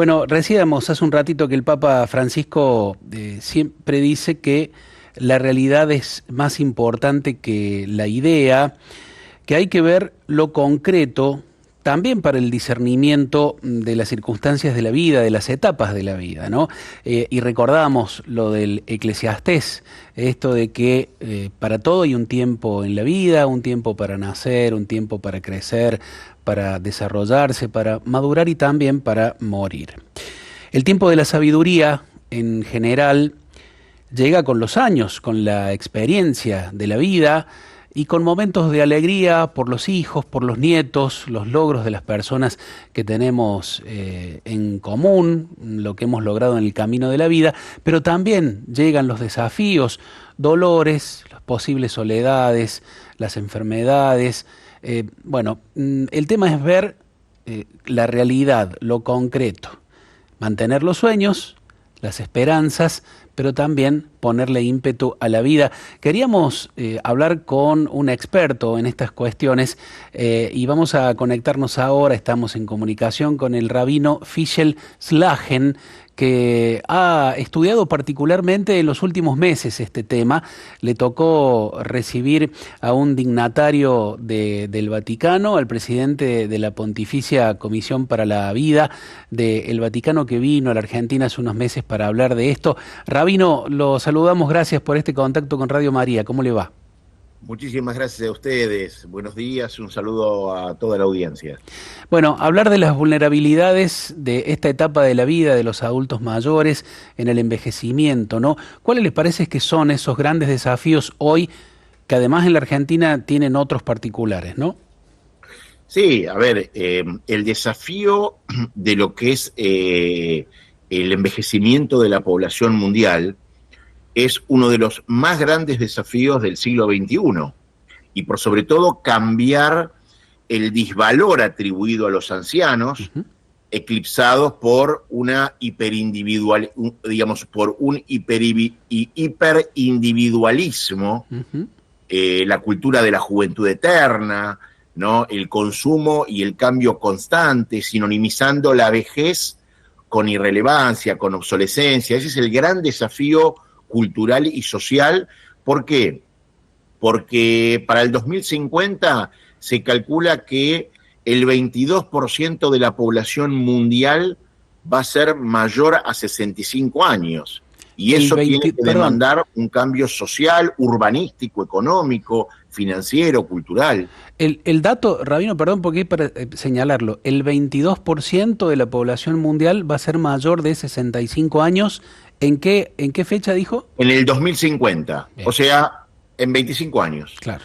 Bueno, decíamos hace un ratito que el Papa Francisco siempre dice que la realidad es más importante que la idea, que hay que ver lo concreto también para el discernimiento de las circunstancias de la vida, de las etapas de la vida, ¿no? Y recordamos lo del Eclesiastés, esto de que para todo hay un tiempo en la vida, un tiempo para nacer, un tiempo para crecer, para desarrollarse, para madurar y también para morir. El tiempo de la sabiduría, en general, llega con los años, con la experiencia de la vida y con momentos de alegría por los hijos, por los nietos, los logros de las personas que tenemos en común, lo que hemos logrado en el camino de la vida, pero también llegan los desafíos, dolores, las posibles soledades, las enfermedades. El tema es ver la realidad, lo concreto, mantener los sueños, las esperanzas, pero también ponerle ímpetu a la vida. Queríamos hablar con un experto en estas cuestiones y vamos a conectarnos ahora, estamos en comunicación con el rabino Fischel Slagen, que ha estudiado particularmente en los últimos meses este tema. Le tocó recibir a un dignatario del Vaticano, al presidente de la Pontificia Comisión para la Vida del Vaticano, que vino a la Argentina hace unos meses para hablar de esto. Rabino, lo saludamos, gracias por este contacto con Radio María. ¿Cómo le va? Muchísimas gracias a ustedes. Buenos días, un saludo a toda la audiencia. Bueno, hablar de las vulnerabilidades de esta etapa de la vida de los adultos mayores en el envejecimiento, ¿no? ¿Cuáles les parece que son esos grandes desafíos hoy, que además en la Argentina tienen otros particulares, ¿no? Sí, a ver, el desafío de lo que es el envejecimiento de la población mundial es uno de los más grandes desafíos del siglo XXI y por sobre todo cambiar el disvalor atribuido a los ancianos, eclipsados por una por un hiperindividualismo, la cultura de la juventud eterna, ¿no? El consumo y el cambio constante, sinonimizando la vejez con irrelevancia, con obsolescencia. Ese es el gran desafío cultural y social. ¿Por qué? Porque para el 2050 se calcula que el 22% de la población mundial va a ser mayor a 65 años. Y eso tiene que demandar un cambio social, urbanístico, económico, financiero, cultural. El dato, Rabino, perdón, porque hay para señalarlo, el 22% de la población mundial va a ser mayor de 65 años. ¿En qué fecha dijo? En el 2050, bien. O sea, en 25 años. Claro.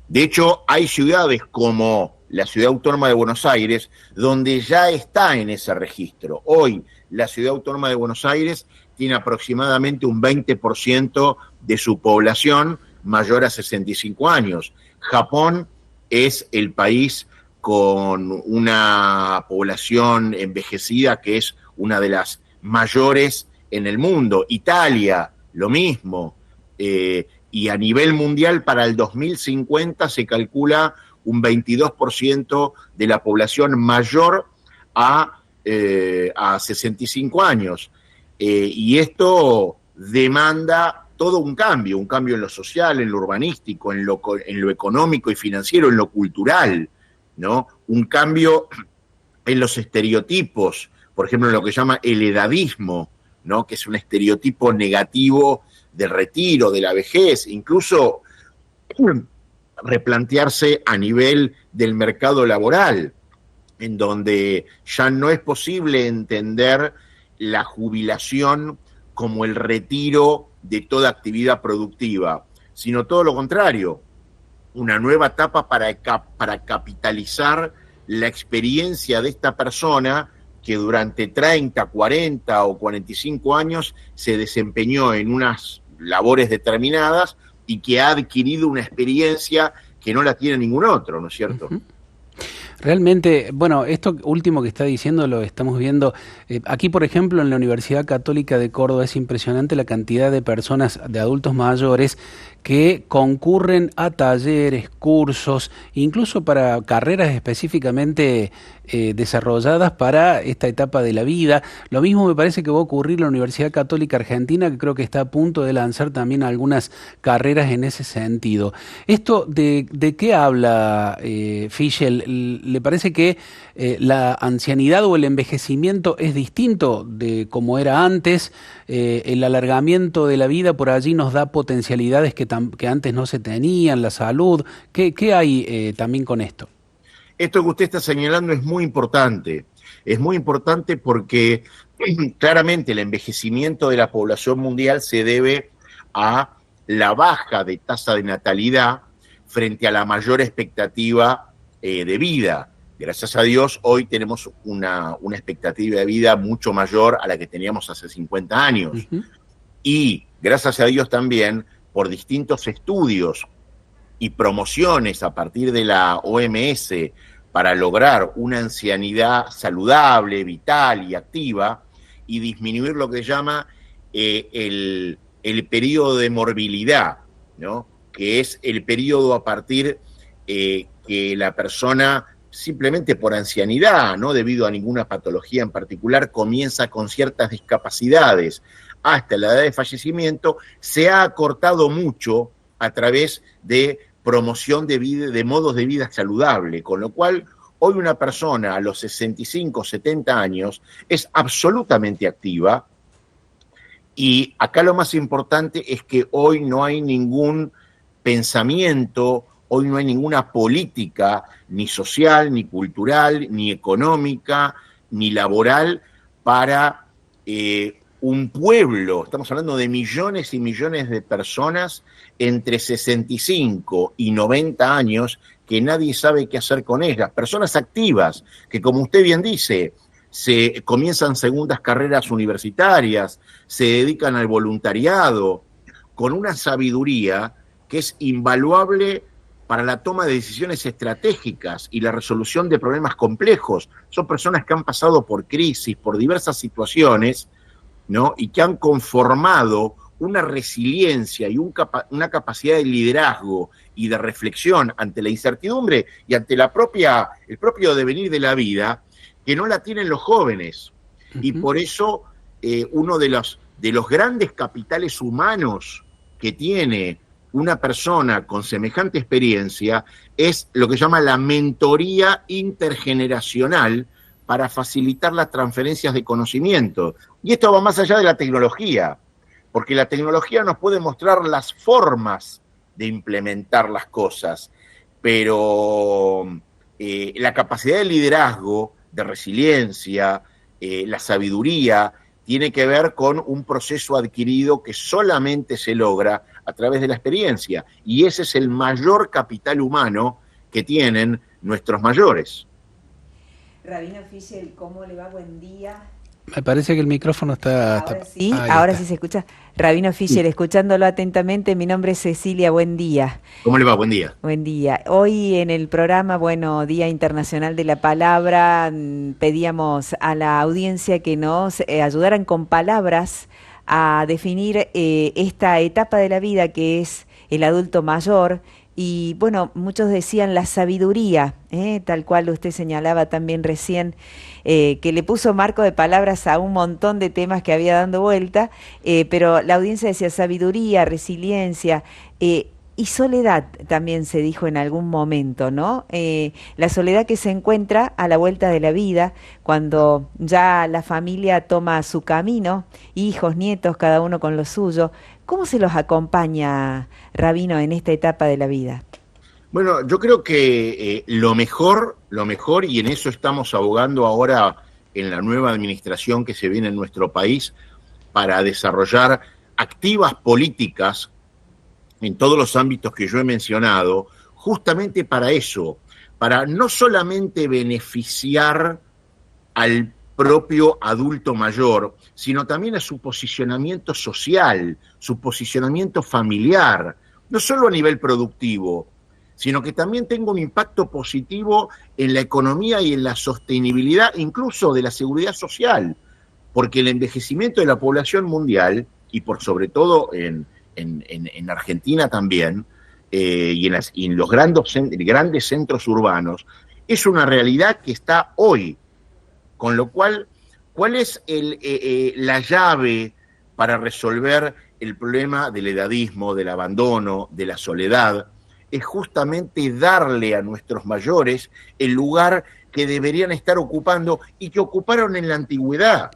De hecho, hay ciudades como la Ciudad Autónoma de Buenos Aires, donde ya está en ese registro. Hoy, la Ciudad Autónoma de Buenos Aires tiene aproximadamente un 20% de su población mayor a 65 años. Japón es el país con una población envejecida que es una de las mayores en el mundo. Italia, lo mismo. Y a nivel mundial, para el 2050 se calcula un 22% de la población mayor a 65 años. Y esto demanda todo un cambio en lo social, en lo urbanístico, en lo económico y financiero, en lo cultural, ¿no? Un cambio en los estereotipos, por ejemplo, en lo que se llama el edadismo, ¿no? Que es un estereotipo negativo del retiro, de la vejez, incluso replantearse a nivel del mercado laboral, en donde ya no es posible entender la jubilación como el retiro de toda actividad productiva, sino todo lo contrario, una nueva etapa para capitalizar la experiencia de esta persona que durante 30, 40 o 45 años se desempeñó en unas labores determinadas y que ha adquirido una experiencia que no la tiene ningún otro, ¿no es cierto? Realmente, bueno, esto último que está diciendo lo estamos viendo aquí, por ejemplo, en la Universidad Católica de Córdoba. Es impresionante la cantidad de personas, de adultos mayores, que concurren a talleres, cursos, incluso para carreras específicamente desarrolladas para esta etapa de la vida. Lo mismo me parece que va a ocurrir en la Universidad Católica Argentina, que creo que está a punto de lanzar también algunas carreras en ese sentido. ¿Esto de qué habla, Fischel? ¿Le parece que la ancianidad o el envejecimiento es distinto de como era antes? El alargamiento de la vida por allí nos da potencialidades que antes no se tenían, la salud. ¿Qué hay también con esto? Esto que usted está señalando es muy importante. Es muy importante porque claramente el envejecimiento de la población mundial se debe a la baja de tasa de natalidad frente a la mayor expectativa de vida. Gracias a Dios, hoy tenemos una expectativa de vida mucho mayor a la que teníamos hace 50 años. Uh-huh. Y gracias a Dios también, por distintos estudios y promociones a partir de la OMS para lograr una ancianidad saludable, vital y activa, y disminuir lo que se llama el periodo de morbilidad, ¿no? Que es el periodo a partir que la persona, simplemente por ancianidad, no debido a ninguna patología en particular, comienza con ciertas discapacidades hasta la edad de fallecimiento, se ha acortado mucho a través de promoción de vida, de modos de vida saludable, con lo cual hoy una persona a los 65, 70 años es absolutamente activa, y acá lo más importante es que hoy no hay ningún pensamiento, hoy no hay ninguna política, ni social, ni cultural, ni económica, ni laboral, para un pueblo. Estamos hablando de millones y millones de personas entre 65 y 90 años que nadie sabe qué hacer con ellas. Personas activas que, como usted bien dice, se comienzan segundas carreras universitarias, se dedican al voluntariado, con una sabiduría que es invaluable para la toma de decisiones estratégicas y la resolución de problemas complejos. Son personas que han pasado por crisis, por diversas situaciones, ¿no? Y que han conformado una resiliencia y una capacidad de liderazgo y de reflexión ante la incertidumbre y ante el propio devenir de la vida, que no la tienen los jóvenes. Uh-huh. Y por eso uno de los grandes capitales humanos que tiene una persona con semejante experiencia es lo que se llama la mentoría intergeneracional para facilitar las transferencias de conocimiento. Y esto va más allá de la tecnología, porque la tecnología nos puede mostrar las formas de implementar las cosas, pero la capacidad de liderazgo, de resiliencia, la sabiduría, tiene que ver con un proceso adquirido que solamente se logra a través de la experiencia. Y ese es el mayor capital humano que tienen nuestros mayores. Rabino Fischel, ¿cómo le va? Buen día. Me parece que el micrófono está... Ahora sí, ahora sí se escucha. Rabino Fischel, escuchándolo atentamente, mi nombre es Cecilia, buen día. ¿Cómo le va? Buen día. Buen día. Hoy en el programa, Día Internacional de la Palabra, pedíamos a la audiencia que nos ayudaran con palabras a definir esta etapa de la vida que es el adulto mayor. Y muchos decían la sabiduría, tal cual usted señalaba también recién, que le puso marco de palabras a un montón de temas que había dando vuelta, pero la audiencia decía sabiduría, resiliencia, y soledad también se dijo en algún momento, ¿no? La soledad que se encuentra a la vuelta de la vida, cuando ya la familia toma su camino, hijos, nietos, cada uno con lo suyo. ¿Cómo se los acompaña, Rabino, en esta etapa de la vida? Bueno, yo creo que lo mejor, y en eso estamos abogando ahora en la nueva administración que se viene en nuestro país, para desarrollar activas políticas en todos los ámbitos que yo he mencionado, justamente para eso, para no solamente beneficiar al propio adulto mayor, sino también a su posicionamiento social, su posicionamiento familiar, no solo a nivel productivo, sino que también tenga un impacto positivo en la economía y en la sostenibilidad, incluso de la seguridad social, porque el envejecimiento de la población mundial, y por sobre todo en en Argentina también, y en los grandes centros urbanos, es una realidad que está hoy. Con lo cual, ¿cuál es la llave para resolver el problema del edadismo, del abandono, de la soledad? Es justamente darle a nuestros mayores el lugar que deberían estar ocupando y que ocuparon en la antigüedad.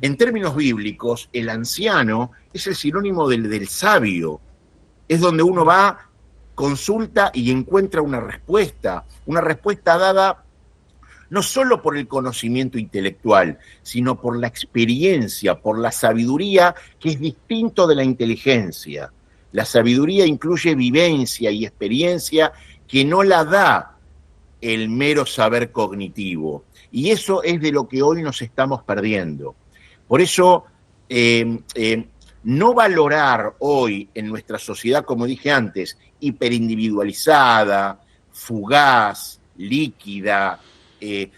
En términos bíblicos, el anciano es el sinónimo del sabio. Es donde uno va, consulta y encuentra una respuesta dada no solo por el conocimiento intelectual, sino por la experiencia, por la sabiduría, que es distinto de la inteligencia. La sabiduría incluye vivencia y experiencia que no la da el mero saber cognitivo. Y eso es de lo que hoy nos estamos perdiendo. Por eso, no valorar hoy en nuestra sociedad, como dije antes, hiperindividualizada, fugaz, líquida,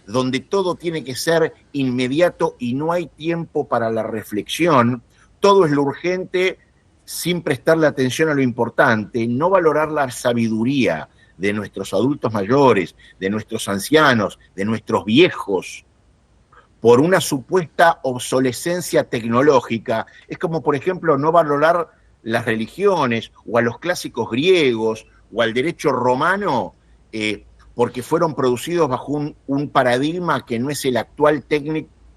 donde todo tiene que ser inmediato y no hay tiempo para la reflexión, todo es lo urgente sin prestarle atención a lo importante, no valorar la sabiduría de nuestros adultos mayores, de nuestros ancianos, de nuestros viejos, por una supuesta obsolescencia tecnológica. Es como, por ejemplo, no valorar las religiones o a los clásicos griegos o al derecho romano, porque fueron producidos bajo un paradigma que no es el actual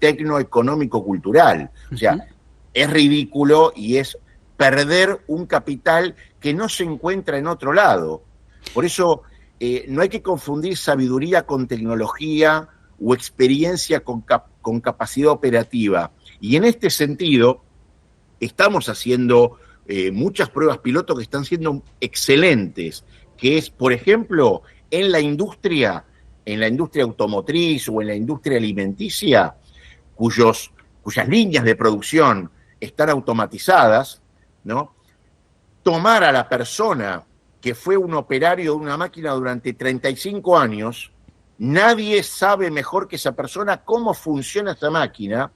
tecnoeconómico-cultural. O sea, es ridículo y es perder un capital que no se encuentra en otro lado. Por eso no hay que confundir sabiduría con tecnología o experiencia con capacidad operativa. Y en este sentido, estamos haciendo muchas pruebas piloto que están siendo excelentes, que es, por ejemplo, en la industria automotriz o en la industria alimenticia, cuyas líneas de producción están automatizadas, ¿no? Tomar a la persona que fue un operario de una máquina durante 35 años, nadie sabe mejor que esa persona cómo funciona esa máquina,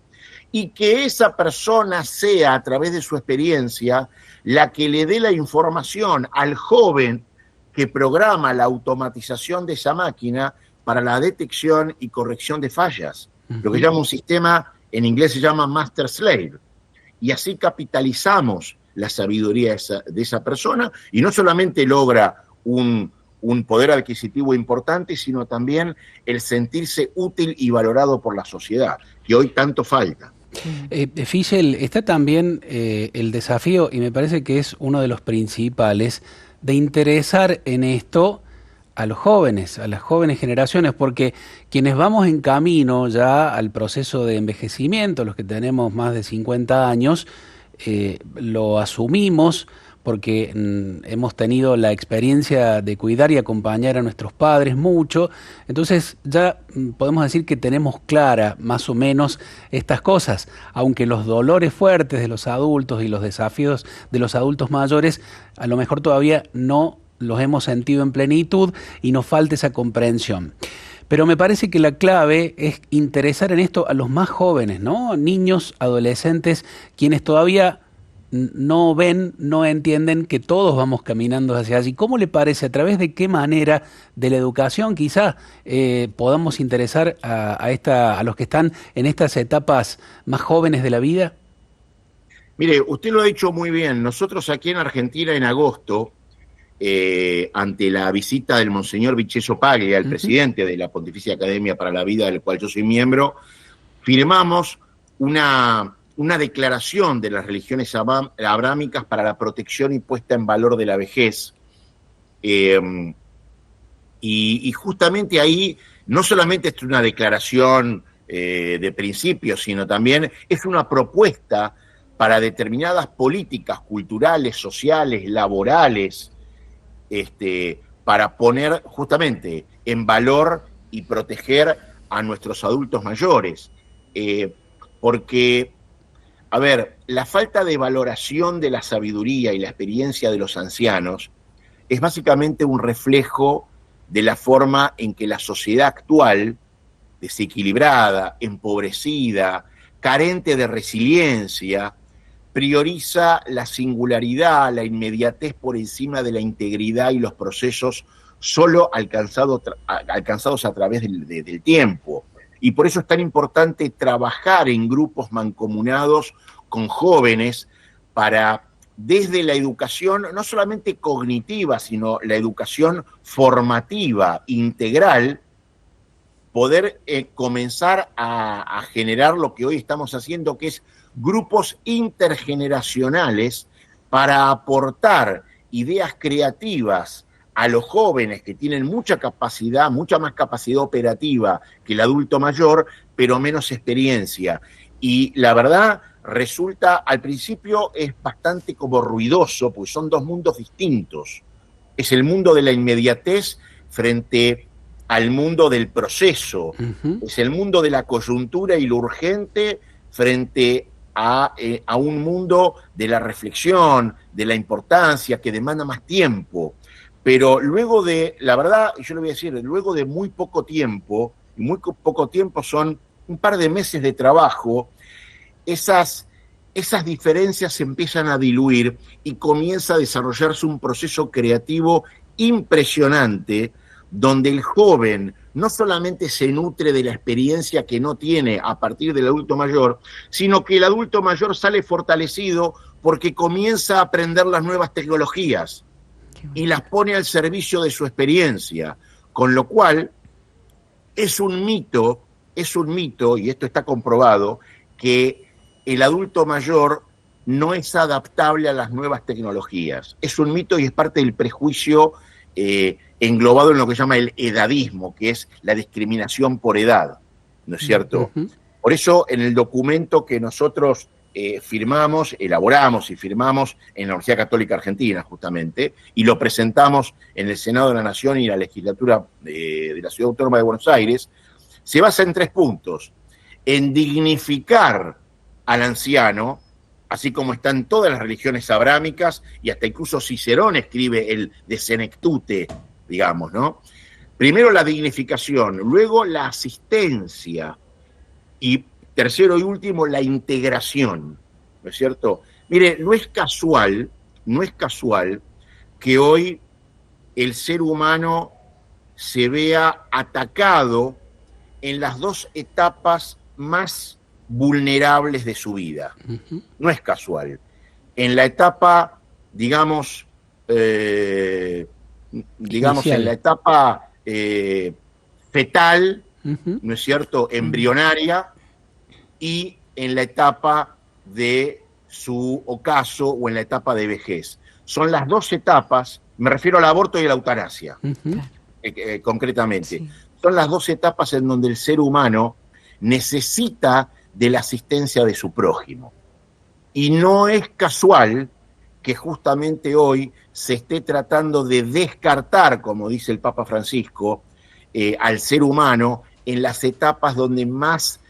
y que esa persona sea, a través de su experiencia, la que le dé la información al joven que programa la automatización de esa máquina para la detección y corrección de fallas. Lo que llama un sistema, en inglés se llama master slave. Y así capitalizamos la sabiduría de esa persona, y no solamente logra un poder adquisitivo importante, sino también el sentirse útil y valorado por la sociedad, que hoy tanto falta. Fischel, está también el desafío, y me parece que es uno de los principales, de interesar en esto a los jóvenes, a las jóvenes generaciones, porque quienes vamos en camino ya al proceso de envejecimiento, los que tenemos más de 50 años, lo asumimos porque hemos tenido la experiencia de cuidar y acompañar a nuestros padres mucho, entonces ya podemos decir que tenemos clara más o menos estas cosas, aunque los dolores fuertes de los adultos y los desafíos de los adultos mayores a lo mejor todavía no los hemos sentido en plenitud y nos falta esa comprensión. Pero me parece que la clave es interesar en esto a los más jóvenes, ¿no? Niños, adolescentes, quienes todavía no ven, no entienden que todos vamos caminando hacia allí. ¿Cómo le parece, a través de qué manera de la educación quizás podamos interesar a los que están en estas etapas más jóvenes de la vida? Mire, usted lo ha dicho muy bien. Nosotros aquí en Argentina en agosto, ante la visita del Monseñor Vincenzo Paglia, el presidente de la Pontificia Academia para la Vida, del cual yo soy miembro, firmamos una declaración de las religiones abrámicas para la protección y puesta en valor de la vejez. Y justamente ahí no solamente es una declaración de principios, sino también es una propuesta para determinadas políticas culturales, sociales, laborales, para poner justamente en valor y proteger a nuestros adultos mayores. Porque, a ver, la falta de valoración de la sabiduría y la experiencia de los ancianos es básicamente un reflejo de la forma en que la sociedad actual, desequilibrada, empobrecida, carente de resiliencia, prioriza la singularidad, la inmediatez por encima de la integridad y los procesos solo alcanzados a través del tiempo. Y por eso es tan importante trabajar en grupos mancomunados con jóvenes para, desde la educación, no solamente cognitiva, sino la educación formativa, integral, poder comenzar a generar lo que hoy estamos haciendo, que es grupos intergeneracionales para aportar ideas creativas a los jóvenes que tienen mucha capacidad, mucha más capacidad operativa que el adulto mayor, pero menos experiencia. Y la verdad resulta, al principio es bastante como ruidoso, porque son dos mundos distintos. Es el mundo de la inmediatez frente al mundo del proceso. Es el mundo de la coyuntura y lo urgente frente a un mundo de la reflexión, de la importancia, que demanda más tiempo. Pero luego de, la verdad, yo le voy a decir, luego de muy poco tiempo, y muy poco tiempo son un par de meses de trabajo, esas diferencias se empiezan a diluir y comienza a desarrollarse un proceso creativo impresionante, donde el joven no solamente se nutre de la experiencia que no tiene a partir del adulto mayor, sino que el adulto mayor sale fortalecido porque comienza a aprender las nuevas tecnologías y las pone al servicio de su experiencia, con lo cual es un mito, y esto está comprobado, que el adulto mayor no es adaptable a las nuevas tecnologías. Es un mito y es parte del prejuicio englobado en lo que se llama el edadismo, que es la discriminación por edad, ¿no es cierto? Por eso, en el documento que nosotros elaboramos y firmamos en la Universidad Católica Argentina, justamente, y lo presentamos en el Senado de la Nación y la legislatura de la Ciudad Autónoma de Buenos Aires, se basa en 3 puntos. En dignificar al anciano, así como están todas las religiones abrámicas, y hasta incluso Cicerón escribe el de Senectute, digamos, ¿no? Primero la dignificación, luego la asistencia, y tercero y último, la integración, ¿no es cierto? Mire, no es casual que hoy el ser humano se vea atacado en las 2 etapas más vulnerables de su vida. No es casual. En la etapa, digamos, en la etapa fetal, ¿no es cierto?, embrionaria, y en la etapa de su ocaso o en la etapa de vejez. Son las 2 etapas, me refiero al aborto y a la eutanasia, concretamente. Sí. Son las 2 etapas en donde el ser humano necesita de la asistencia de su prójimo. Y no es casual que justamente hoy se esté tratando de descartar, como dice el Papa Francisco, al ser humano en las etapas donde más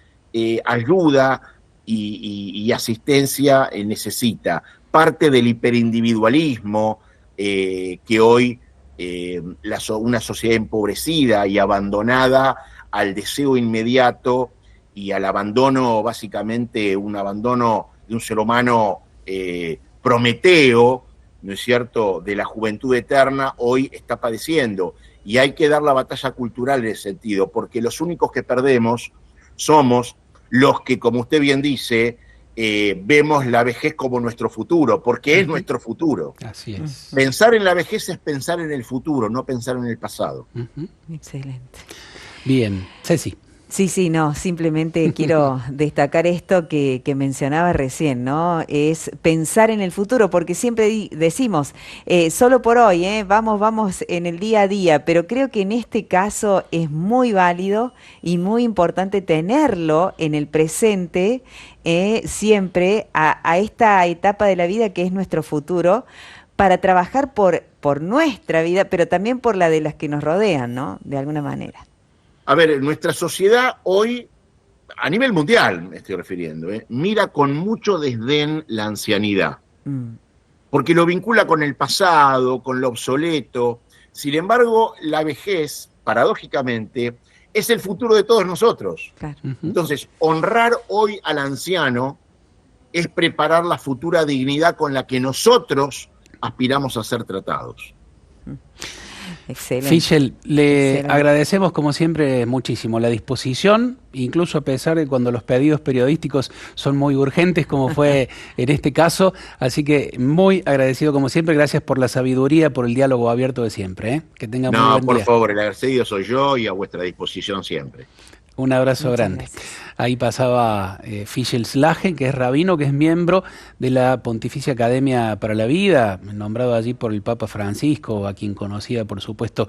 ayuda y asistencia necesita. Parte del hiperindividualismo que hoy una sociedad empobrecida y abandonada al deseo inmediato y al abandono, básicamente un abandono de un ser humano prometeo, ¿no es cierto?, de la juventud eterna, hoy está padeciendo. Y hay que dar la batalla cultural en ese sentido, porque los únicos que perdemos somos los que, como usted bien dice, vemos la vejez como nuestro futuro, porque es nuestro futuro. Así es. Pensar en la vejez es pensar en el futuro, no pensar en el pasado. Excelente. Bien, Ceci. Sí, no, simplemente quiero destacar esto que mencionaba recién, ¿no? Es pensar en el futuro, porque siempre decimos, solo por hoy, vamos en el día a día, pero creo que en este caso es muy válido y muy importante tenerlo en el presente, siempre a esta etapa de la vida que es nuestro futuro, para trabajar por nuestra vida, pero también por la de las que nos rodean, ¿no? De alguna manera. A ver, nuestra sociedad hoy, a nivel mundial me estoy refiriendo, mira con mucho desdén la ancianidad, porque lo vincula con el pasado, con lo obsoleto. Sin embargo, la vejez, paradójicamente, es el futuro de todos nosotros. Claro. Entonces, honrar hoy al anciano es preparar la futura dignidad con la que nosotros aspiramos a ser tratados. Excelente. Fischel, le agradecemos como siempre muchísimo la disposición, incluso a pesar de cuando los pedidos periodísticos son muy urgentes, como fue en este caso. Así que muy agradecido como siempre. Gracias por la sabiduría, por el diálogo abierto de siempre. Que tenga muy buen día. No, por favor, el agradecido soy yo y a vuestra disposición siempre. Un abrazo grande. Ahí pasaba Fischel Slagen, que es rabino, que es miembro de la Pontificia Academia para la Vida, nombrado allí por el Papa Francisco, a quien conocía, por supuesto,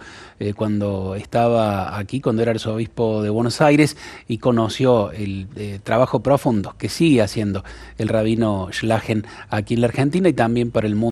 cuando estaba aquí, cuando era arzobispo de Buenos Aires, y conoció el trabajo profundo que sigue haciendo el rabino Slagen aquí en la Argentina y también para el mundo.